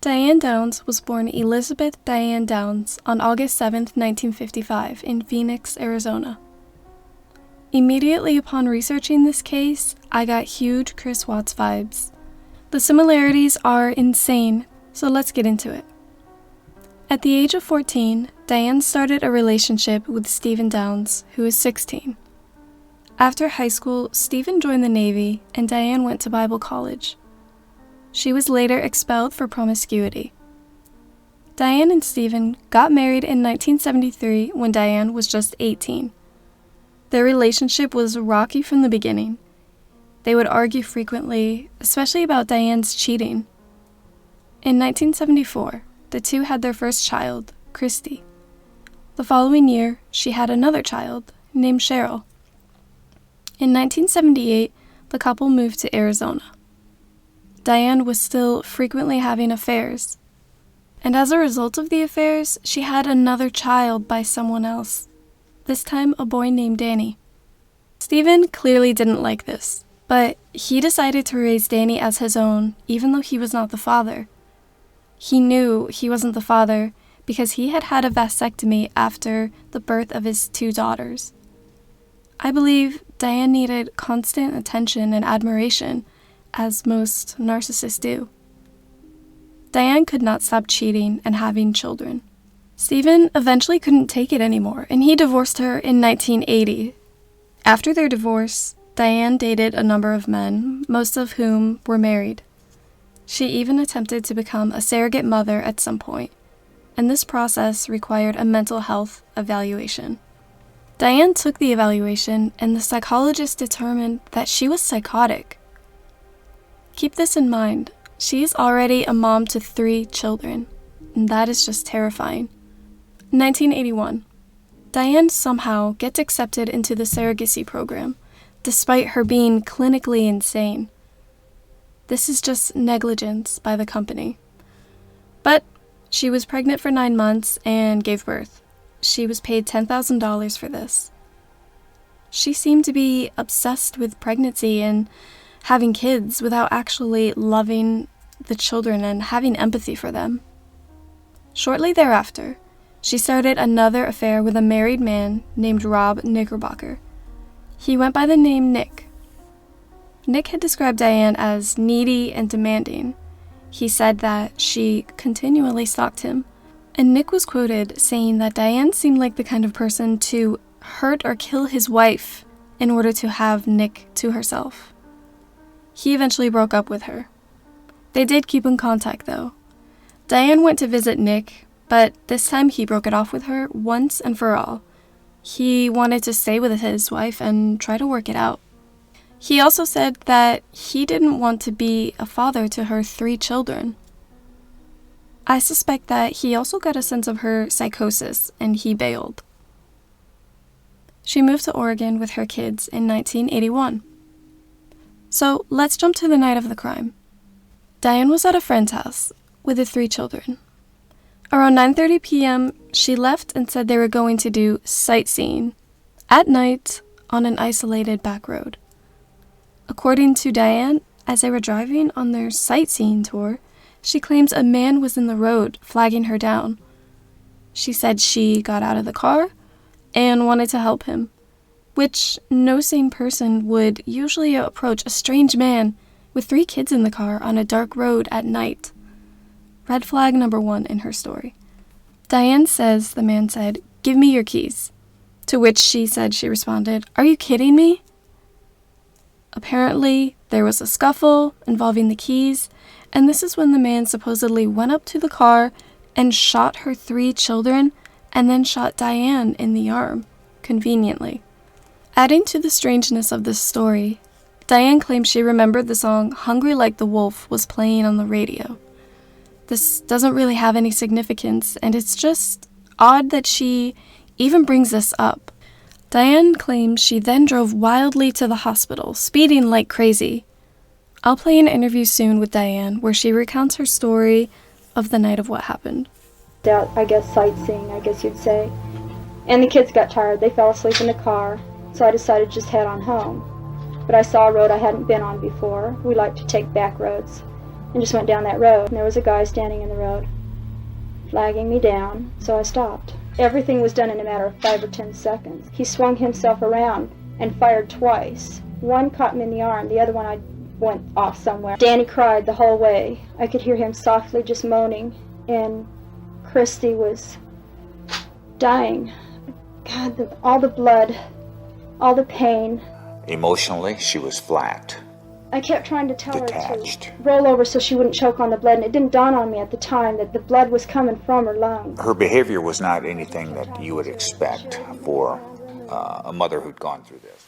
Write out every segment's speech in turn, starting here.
Diane Downs was born Elizabeth Diane Downs on August 7, 1955, in Phoenix, Arizona. Immediately upon researching this case, I got huge Chris Watts vibes. The similarities are insane, so let's get into it. At the age of 14, Diane started a relationship with Stephen Downs, who is 16. After high school, Stephen joined the Navy, and Diane went to Bible college. She was later expelled for promiscuity. Diane and Stephen got married in 1973 when Diane was just 18. Their relationship was rocky from the beginning. They would argue frequently, especially about Diane's cheating. In 1974, the two had their first child, Christy. The following year, she had another child, named Cheryl. In 1978, the couple moved to Arizona. Diane was still frequently having affairs, and as a result of the affairs, she had another child by someone else, this time a boy named Danny. Stephen clearly didn't like this, but he decided to raise Danny as his own, even though he was not the father. He knew he wasn't the father because he had had a vasectomy after the birth of his two daughters. I believe Diane needed constant attention and admiration, as most narcissists do. Diane could not stop cheating and having children. Stephen eventually couldn't take it anymore, and he divorced her in 1980. After their divorce, Diane dated a number of men, most of whom were married. She even attempted to become a surrogate mother at some point, and this process required a mental health evaluation. Diane took the evaluation, and the psychologist determined that she was psychotic. Keep this in mind, she's already a mom to 3 children, and that is just terrifying. 1981. Diane somehow gets accepted into the surrogacy program, despite her being clinically insane. This is just negligence by the company. But she was pregnant for 9 months and gave birth. She was paid $10,000 for this. She seemed to be obsessed with pregnancy and having kids without actually loving the children and having empathy for them. Shortly thereafter, she started another affair with a married man named Rob Knickerbocker. He went by the name Nick. Nick had described Diane as needy and demanding. He said that she continually stalked him, and Nick was quoted saying that Diane seemed like the kind of person to hurt or kill his wife in order to have Nick to herself. He eventually broke up with her. They did keep in contact, though. Diane went to visit Nick, but this time he broke it off with her once and for all. He wanted to stay with his wife and try to work it out. He also said that he didn't want to be a father to her 3 children. I suspect that he also got a sense of her psychosis, and he bailed. She moved to Oregon with her kids in 1981. So let's jump to the night of the crime. Diane was at a friend's house with the 3 children. Around 9:30 p.m., she left and said they were going to do sightseeing at night on an isolated back road. According to Diane, as they were driving on their sightseeing tour, she claims a man was in the road flagging her down. She said she got out of the car and wanted to help him, which no sane person would usually approach a strange man with 3 kids in the car on a dark road at night. Red flag number 1 in her story. Diane says the man said, "Give me your keys," to which she said she responded, "Are you kidding me?" Apparently, there was a scuffle involving the keys, and this is when the man supposedly went up to the car and shot her 3 children and then shot Diane in the arm, conveniently. Adding to the strangeness of this story, Diane claims she remembered the song "Hungry Like the Wolf" was playing on the radio. This doesn't really have any significance, and it's just odd that she even brings this up. Diane claims she then drove wildly to the hospital, speeding like crazy. I'll play an interview soon with Diane where she recounts her story of the night of what happened. Out, I guess, sightseeing, I guess you'd say. And the kids got tired. They fell asleep in the car, so I decided to just head on home. But I saw a road I hadn't been on before. We like to take back roads. and just went down that road. And there was a guy standing in the road, flagging me down, so I stopped. Everything was done in a matter of 5 or 10 seconds. He swung himself around and fired twice. One caught me in the arm, the other one I went off somewhere. Danny cried the whole way. I could hear him softly just moaning, and Christy was dying. God, all the blood, all the pain. Emotionally, she was flat. I kept trying to tell Detached. her to roll over so she wouldn't choke on the blood, and it didn't dawn on me at the time that the blood was coming from her lungs. Her behavior was not anything that you would expect for a mother who'd gone through this.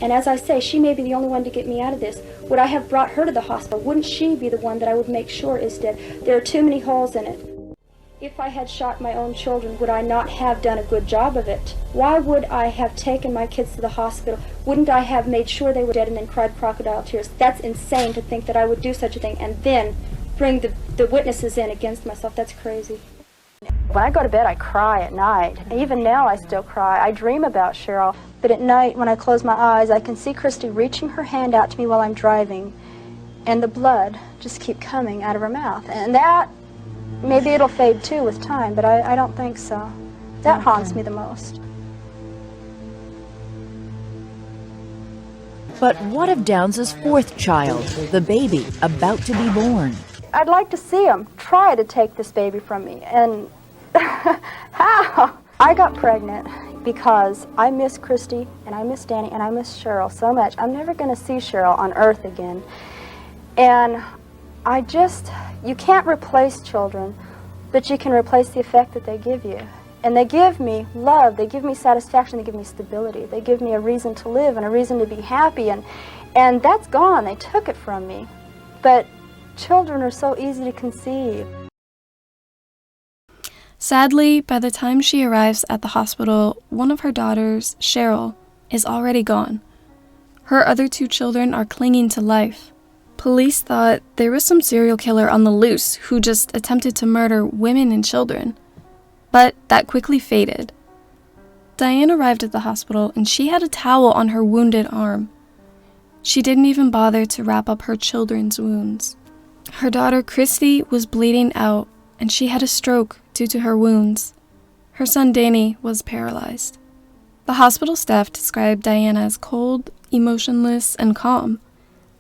And as I say, she may be the only one to get me out of this. Would I have brought her to the hospital? Wouldn't she be the one that I would make sure is dead? There are too many holes in it. If I had shot my own children, would I not have done a good job of it? Why would I have taken my kids to the hospital? Wouldn't I have made sure they were dead and then cried crocodile tears? That's insane to think that I would do such a thing and then bring the witnesses in against myself. That's crazy. When I go to bed, I cry at night. Even now, I still cry. I dream about Cheryl. But at night, when I close my eyes, I can see Christy reaching her hand out to me while I'm driving, and the blood just keep coming out of her mouth. And that, maybe it'll fade too with time, but I don't think so. That haunts me the most. But what of Downs' fourth child, the baby about to be born? I'd like to see him try to take this baby from me, and how? I got pregnant because I miss Christy, and I miss Danny, and I miss Cheryl so much. I'm never going to see Cheryl on earth again. And you can't replace children, but you can replace the effect that they give you. And they give me love, they give me satisfaction, they give me stability, they give me a reason to live and a reason to be happy, and that's gone. They took it from me. But children are so easy to conceive. Sadly, by the time she arrives at the hospital, one of her daughters, Cheryl, is already gone. Her other 2 children are clinging to life. Police thought there was some serial killer on the loose who just attempted to murder women and children. But that quickly faded. Diane arrived at the hospital and she had a towel on her wounded arm. She didn't even bother to wrap up her children's wounds. Her daughter Christy was bleeding out and she had a stroke due to her wounds. Her son Danny was paralyzed. The hospital staff described Diane as cold, emotionless, and calm.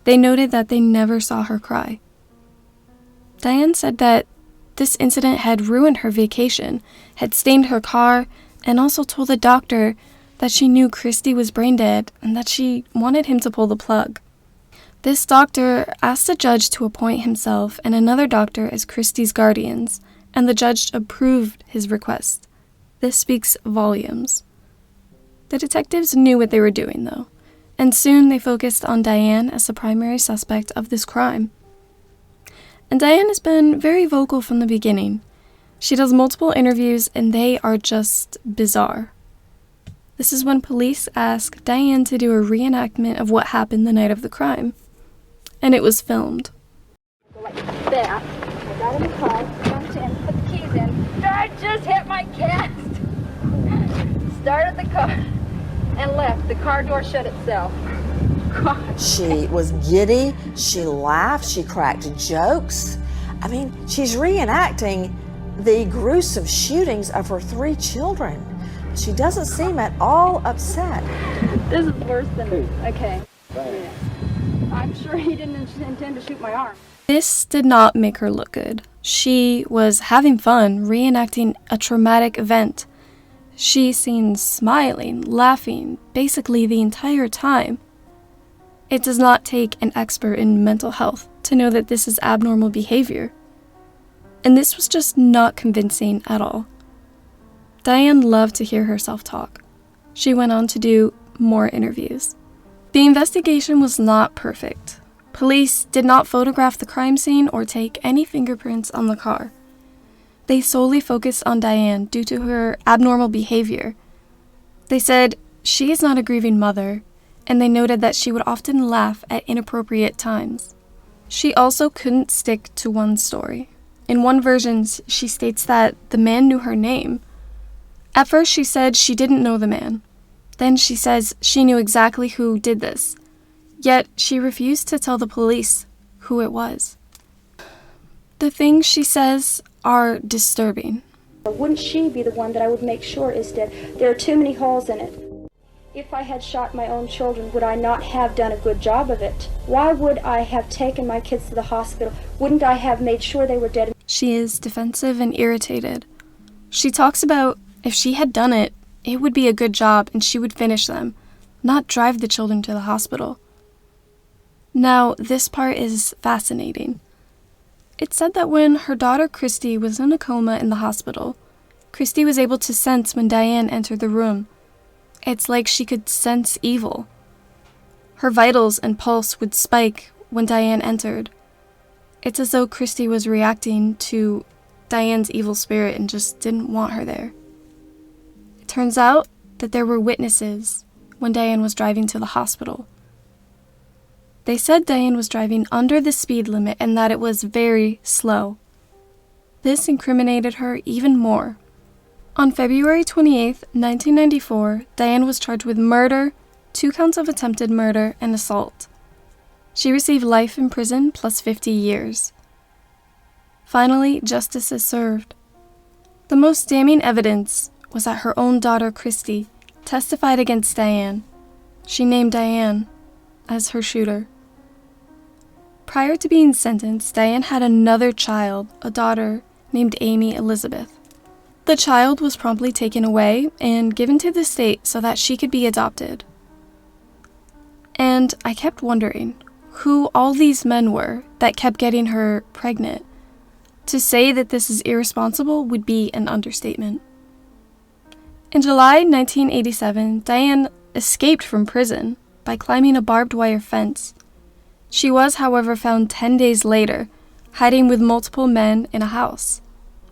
They noted that they never saw her cry. Diane said that this incident had ruined her vacation, had stained her car, and also told the doctor that she knew Christy was brain dead and that she wanted him to pull the plug. This doctor asked the judge to appoint himself and another doctor as Christy's guardians, and the judge approved his request. This speaks volumes. The detectives knew what they were doing, though, and soon they focused on Diane as the primary suspect of this crime. And Diane has been very vocal from the beginning. She does multiple interviews, and they are just bizarre. This is when police ask Diane to do a reenactment of what happened the night of the crime. And it was filmed. Like that. I got in the car, jumped in, put the keys in. I just hit my cast. Started the car and left. The car door shut itself. God. She was giddy, she laughed, she cracked jokes. I mean, she's reenacting the gruesome shootings of her 3 children. She doesn't seem at all upset. This is worse than, okay. Yeah. I'm sure he didn't intend to shoot my arm. This did not make her look good. She was having fun reenacting a traumatic event. She seemed smiling, laughing, basically the entire time. It does not take an expert in mental health to know that this is abnormal behavior. And this was just not convincing at all. Diane loved to hear herself talk. She went on to do more interviews. The investigation was not perfect. Police did not photograph the crime scene or take any fingerprints on the car. They solely focused on Diane due to her abnormal behavior. They said she is not a grieving mother, and they noted that she would often laugh at inappropriate times. She also couldn't stick to one story. In one version, she states that the man knew her name. At first, she said she didn't know the man. Then she says she knew exactly who did this. Yet, she refused to tell the police who it was. The things she says are disturbing. Wouldn't she be the one that I would make sure is dead? There are too many holes in it. If I had shot my own children, would I not have done a good job of it? Why would I have taken my kids to the hospital? Wouldn't I have made sure they were dead? She is defensive and irritated. She talks about if she had done it, it would be a good job and she would finish them, not drive the children to the hospital. Now, this part is fascinating. It said that when her daughter Christy was in a coma in the hospital, Christy was able to sense when Diane entered the room. It's like she could sense evil. Her vitals and pulse would spike when Diane entered. It's as though Christy was reacting to Diane's evil spirit and just didn't want her there. It turns out that there were witnesses when Diane was driving to the hospital. They said Diane was driving under the speed limit and that it was very slow. This incriminated her even more. On February 28, 1994, Diane was charged with murder, 2 counts of attempted murder, and assault. She received life in prison plus 50 years. Finally, justice is served. The most damning evidence was that her own daughter, Christy, testified against Diane. She named Diane as her shooter. Prior to being sentenced, Diane had another child, a daughter named Amy Elizabeth. The child was promptly taken away and given to the state so that she could be adopted. And I kept wondering who all these men were that kept getting her pregnant. To say that this is irresponsible would be an understatement. In July 1987, Diane escaped from prison by climbing a barbed wire fence. She was, however, found 10 days later, hiding with multiple men in a house,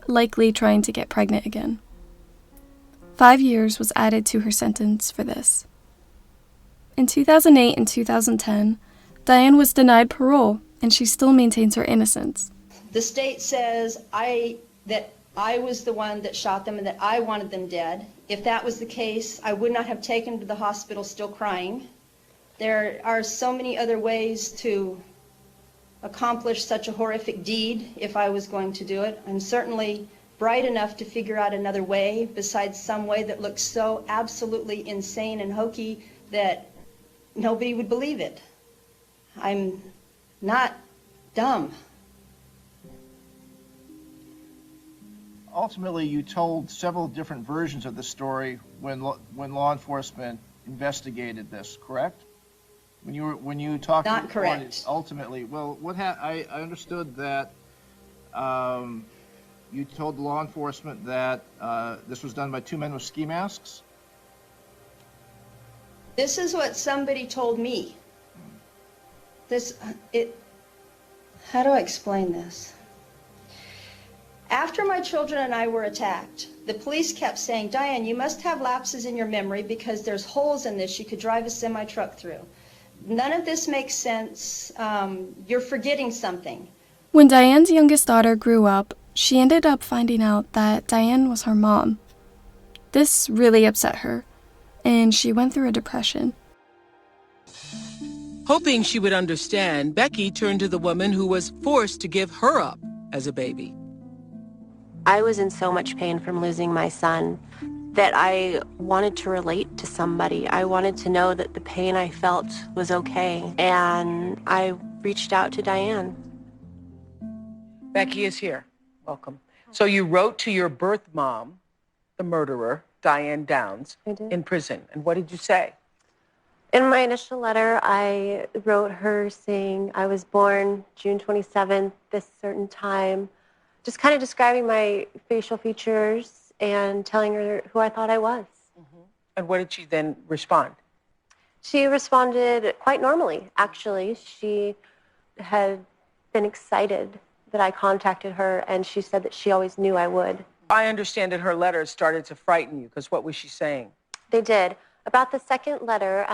likely trying to get pregnant again. 5 years was added to her sentence for this. In 2008 and 2010, Diane was denied parole, and she still maintains her innocence. The state says that I was the one that shot them and that I wanted them dead. If that was the case, I would not have taken them to the hospital still crying. There are so many other ways to accomplish such a horrific deed if I was going to do it. I'm certainly bright enough to figure out another way besides some way that looks so absolutely insane and hokey that nobody would believe it. I'm not dumb. Ultimately, you told several different versions of the story when law enforcement investigated this, correct? When you talked. Not correct. Ultimately, well, I understood that you told law enforcement that this was done by 2 men with ski masks. This is what somebody told me. How do I explain this? After my children and I were attacked, the police kept saying, Diane, you must have lapses in your memory because there's holes in this you could drive a semi-truck through. None of this makes sense. You're forgetting something. When Diane's youngest daughter grew up, she ended up finding out that Diane was her mom. This really upset her, and she went through a depression. Hoping she would understand, Becky turned to the woman who was forced to give her up as a baby. I was in so much pain from losing my son that I wanted to relate to somebody. I wanted to know that the pain I felt was okay, and I reached out to Diane. Becky is here. Welcome. So you wrote to your birth mom, the murderer, Diane Downs, in prison. And what did you say? In my initial letter, I wrote her saying I was born June 27th, this certain time, just kind of describing my facial features and telling her who I thought I was. Mm-hmm. And what did she then respond? She responded quite normally, actually. She had been excited that I contacted her, and she said that she always knew I would. I understand that her letters started to frighten you, because what was she saying? They did. About the second letter,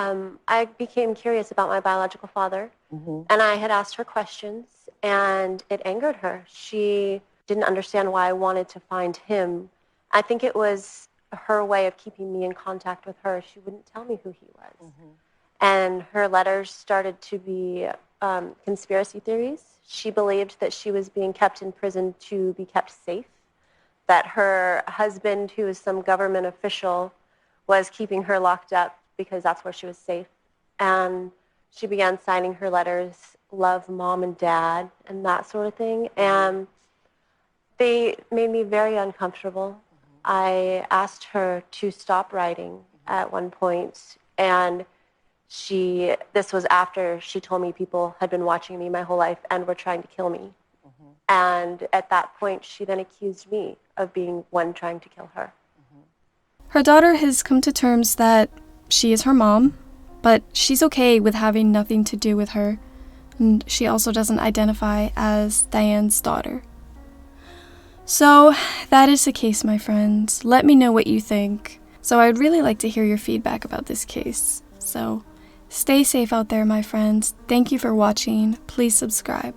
I became curious about my biological father, and I had asked her questions, and it angered her. She didn't understand why I wanted to find him. I think it was her way of keeping me in contact with her. She wouldn't tell me who he was. And her letters started to be conspiracy theories. She believed that she was being kept in prison to be kept safe, that her husband, who is some government official, was keeping her locked up because that's where she was safe. And she began signing her letters, love mom and dad, and that sort of thing. And they made me very uncomfortable. I asked her to stop writing at one point, and this was after she told me people had been watching me my whole life and were trying to kill me. And at that point, she then accused me of being one trying to kill her. Her daughter has come to terms that she is her mom, but she's okay with having nothing to do with her, and she also doesn't identify as Diane's daughter. So, that is the case, my friends. Let me know what you think. So I'd really like to hear your feedback about this case. So, stay safe out there, my friends. Thank you for watching. Please subscribe.